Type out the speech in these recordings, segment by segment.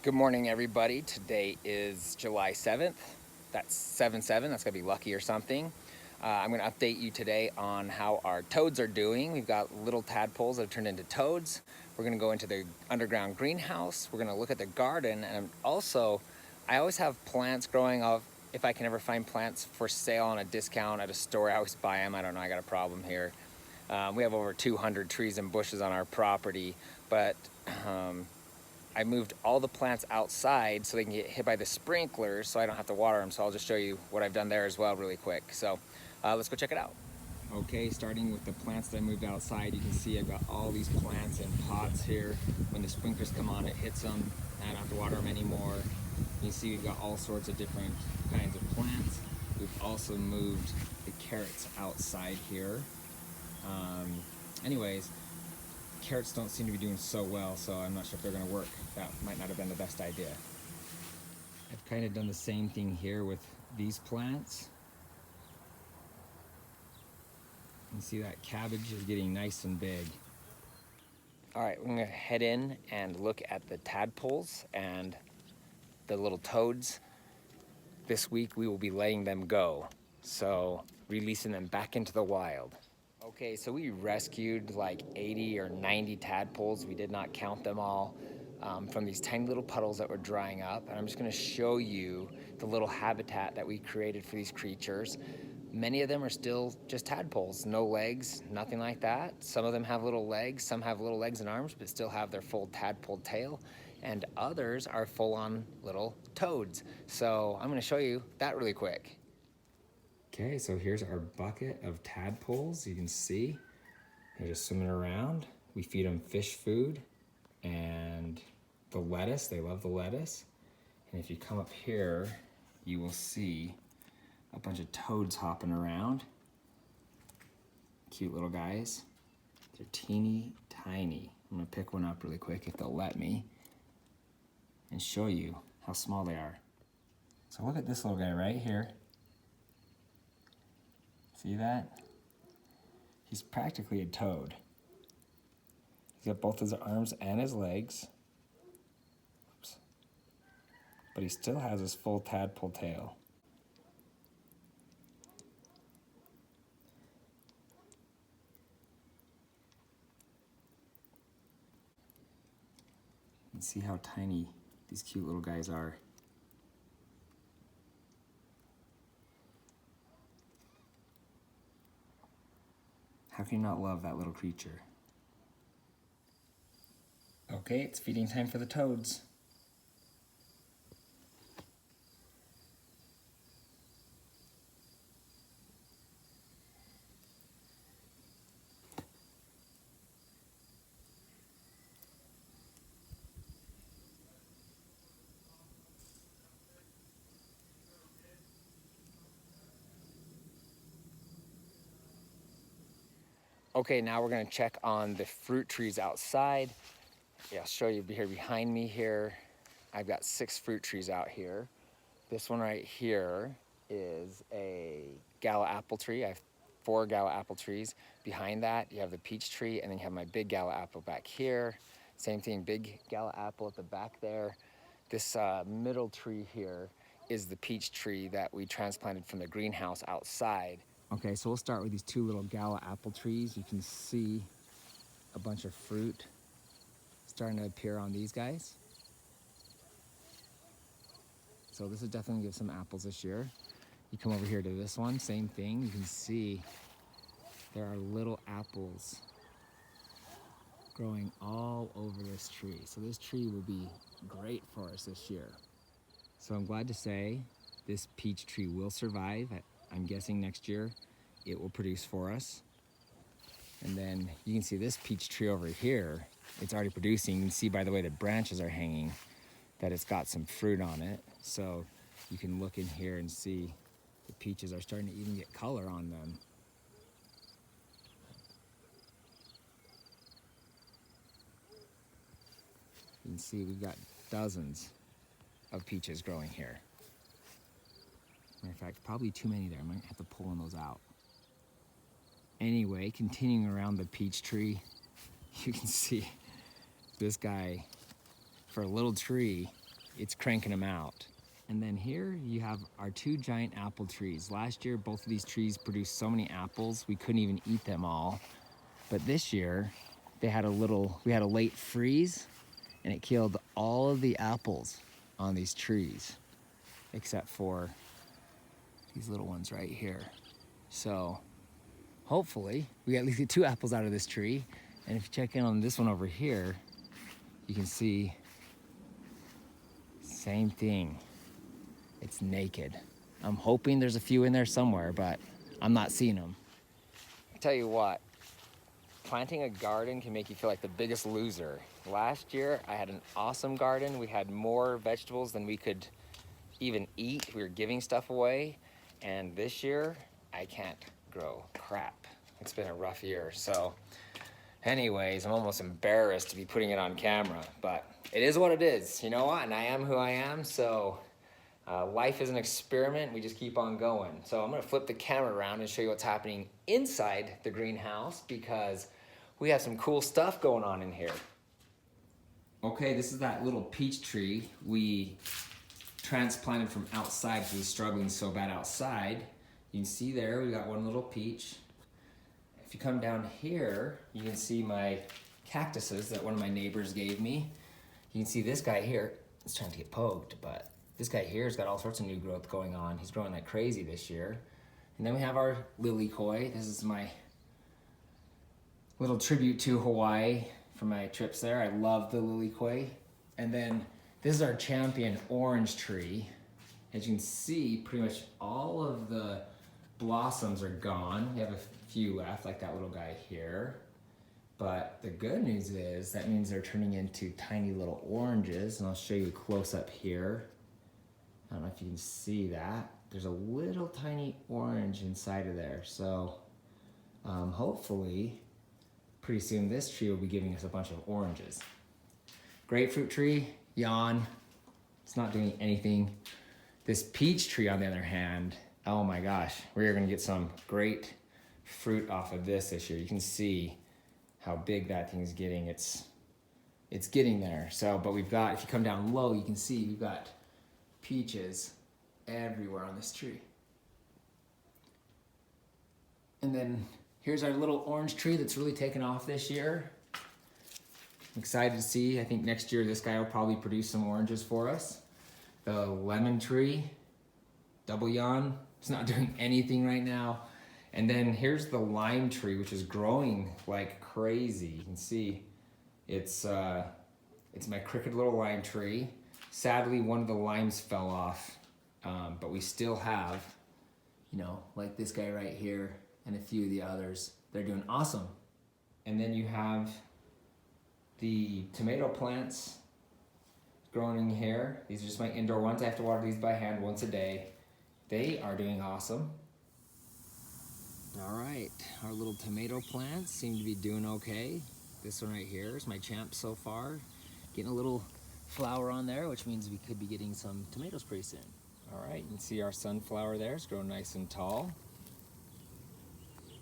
Good morning, everybody. Today is July 7th. That's 7/7. That's gonna be lucky or something. I'm gonna update you today on how our toads are doing. We've got little tadpoles that have turned into toads. We're gonna go into the underground greenhouse. We're gonna look at the garden, and also, I always have plants growing up. If I can ever find plants for sale on a discount at a store, I always buy them. I don't know, I got a problem here. We have over 200 trees and bushes on our property, but I moved all the plants outside so they can get hit by the sprinklers so I don't have to water them. So I'll just show you what I've done there as well really quick. So let's go check it out. Okay, starting with the plants that I moved outside, you can see I've got all these plants in pots here. When the sprinklers come on, it hits them. I don't have to water them anymore. You can see we've got all sorts of different kinds of plants. We've also moved the carrots outside here. Anyways, carrots don't seem to be doing so well, so I'm not sure if they're going to work. That might not have been the best idea. I've kind of done the same thing here with these plants. You can see that cabbage is getting nice and big. All right, we're going to head in and look at the tadpoles and the little toads. This week we will be letting them go, so releasing them back into the wild. Okay, so we rescued like 80 or 90 tadpoles. We did not count them all, from these tiny little puddles that were drying up. And I'm just gonna show you the little habitat that we created for these creatures. Many of them are still just tadpoles, no legs, nothing like that. Some of them have little legs, some have little legs and arms, but still have their full tadpole tail. And others are full-on little toads. So I'm gonna show you that really quick. Okay, so here's our bucket of tadpoles. You can see they're just swimming around. We feed them fish food and the lettuce. They love the lettuce. And if you come up here, you will see a bunch of toads hopping around. Cute little guys. They're teeny tiny. I'm gonna pick one up really quick if they'll let me and show you how small they are. So look at this little guy right here. See that? He's practically a toad. He's got both his arms and his legs. Oops. But he still has his full tadpole tail. You can see how tiny these cute little guys are. How can you not love that little creature? Okay, it's feeding time for the toads. Okay, now we're gonna check on the fruit trees outside. Yeah, I'll show you here behind me here. I've got 6 fruit trees out here. This one right here is a Gala apple tree. I have 4 Gala apple trees. Behind that, you have the peach tree, and then you have my big Gala apple back here. Same thing, big Gala apple at the back there. This middle tree here is the peach tree that we transplanted from the greenhouse outside. Okay, so we'll start with these 2 little Gala apple trees. You can see a bunch of fruit starting to appear on these guys. So this is definitely gonna give some apples this year. You come over here to this one, same thing. You can see there are little apples growing all over this tree. So this tree will be great for us this year. So I'm glad to say this peach tree will survive. I'm guessing next year it will produce for us. And then you can see this peach tree over here, it's already producing. You can see by the way the branches are hanging that it's got some fruit on it. So you can look in here and see the peaches are starting to even get color on them. You can see we've got dozens of peaches growing here. Matter of fact, probably too many there. I might have to pull one of those out. Anyway, continuing around the peach tree, you can see this guy, for a little tree, it's cranking them out. And then here you have our 2 giant apple trees. Last year, both of these trees produced so many apples, we couldn't even eat them all. But this year, we had a late freeze, and it killed all of the apples on these trees, except for these little ones right here. So hopefully we at least get 2 apples out of this tree. And if you check in on this one over here, you can see same thing. It's naked. I'm hoping there's a few in there somewhere, but I'm not seeing them. I tell you what, planting a garden can make you feel like the biggest loser. Last year, I had an awesome garden. We had more vegetables than we could even eat. We were giving stuff away. And this year, I can't grow crap. It's been a rough year. So anyways, I'm almost embarrassed to be putting it on camera, but it is what it is. You know what? And I am who I am, so life is an experiment. We just keep on going. So I'm gonna flip the camera around and show you what's happening inside the greenhouse, because we have some cool stuff going on in here. Okay, this is that little peach tree we transplanted from outside because it was struggling so bad outside. You can see there, we got one little peach. If you come down here, you can see my cactuses that one of my neighbors gave me. You can see this guy here, it's trying to get poked, but this guy here has got all sorts of new growth going on. He's growing like crazy this year. And then we have our lily koi. This is my little tribute to Hawaii from my trips there. I love the lily koi. And then this is our champion orange tree. As you can see, pretty much all of the blossoms are gone. We have a few left, like that little guy here. But the good news is that means they're turning into tiny little oranges, and I'll show you a close up here. I don't know if you can see that. There's a little tiny orange inside of there. So hopefully pretty soon this tree will be giving us a bunch of oranges. Grapefruit tree, yawn. It's not doing anything. This peach tree, on the other hand, oh my gosh, we're gonna get some great fruit off of this year. You can see how big that thing's getting. It's getting there. So, but we've got, if you come down low, you can see we've got peaches everywhere on this tree. And then here's our little orange tree that's really taken off this year. I'm excited to see. I think next year this guy will probably produce some oranges for us. The lemon tree, double yawn, it's not doing anything right now. And then here's the lime tree, which is growing like crazy. You can see it's my crooked little lime tree. Sadly, one of the limes fell off, but we still have, you know, like this guy right here and a few of the others. They're doing awesome. And then you have the tomato plants growing in here. These are just my indoor ones. I have to water these by hand once a day. They are doing awesome. All right, our little tomato plants seem to be doing okay. This one right here is my champ so far. Getting a little flower on there, which means we could be getting some tomatoes pretty soon. All right, you can see our sunflower there. It's growing nice and tall.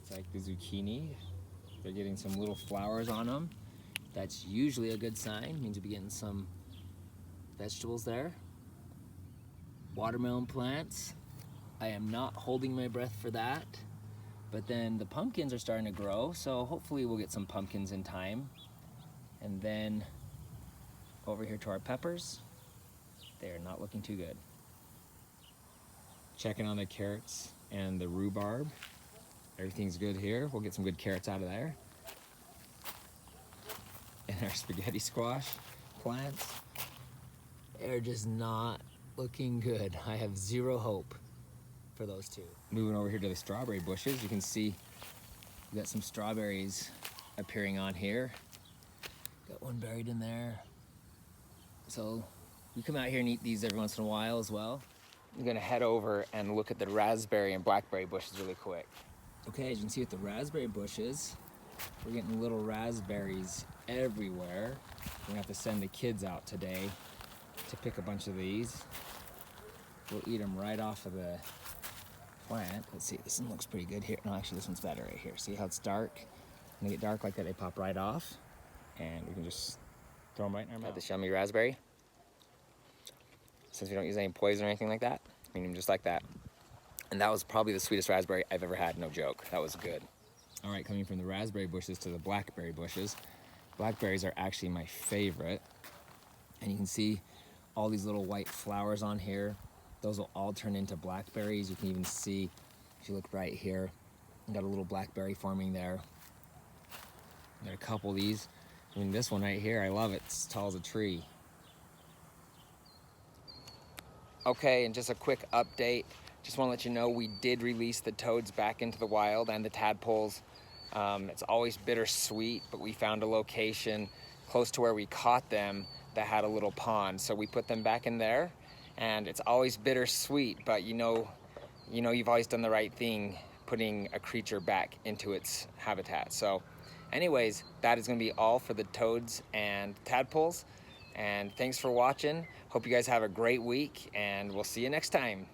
It's like the zucchini. They're getting some little flowers on them. That's usually a good sign. Means we'll be getting some vegetables there. Watermelon plants. I am not holding my breath for that. But then the pumpkins are starting to grow, so hopefully we'll get some pumpkins in time. And then over here to our peppers. They're not looking too good. Checking on the carrots and the rhubarb. Everything's good here. We'll get some good carrots out of there. And our spaghetti squash plants, they're just not looking good. I have zero hope for those two. Moving over here to the strawberry bushes, you can see we got some strawberries appearing on here. Got one buried in there. So we come out here and eat these every once in a while as well. I'm gonna head over and look at the raspberry and blackberry bushes really quick. Okay, as you can see with the raspberry bushes, we're getting little raspberries everywhere. We're gonna have to send the kids out today to pick a bunch of these. We'll eat them right off of the plant. Let's see, this one looks pretty good here. No, actually this one's better right here. See how it's dark? When they get dark like that, they pop right off. And we can just throw them right in our mouth. The Shummy raspberry. since we don't use any poison or anything like that. I mean, just like that. And that was probably the sweetest raspberry I've ever had, no joke. That was good. All right, coming from the raspberry bushes to the blackberry bushes. Blackberries are actually my favorite. And you can see all these little white flowers on here. Those will all turn into blackberries. You can even see, if you look right here, you got a little blackberry forming there. Got a couple of these. I mean, this one right here, I love it. It's tall as a tree. Okay, and just a quick update. Just want to let you know we did release the toads back into the wild and the tadpoles. It's always bittersweet, but we found a location close to where we caught them that had a little pond. So we put them back in there, and it's always bittersweet, but you know you've always done the right thing putting a creature back into its habitat. So anyways, that is going to be all for the toads and tadpoles. And thanks for watching. Hope you guys have a great week, and we'll see you next time.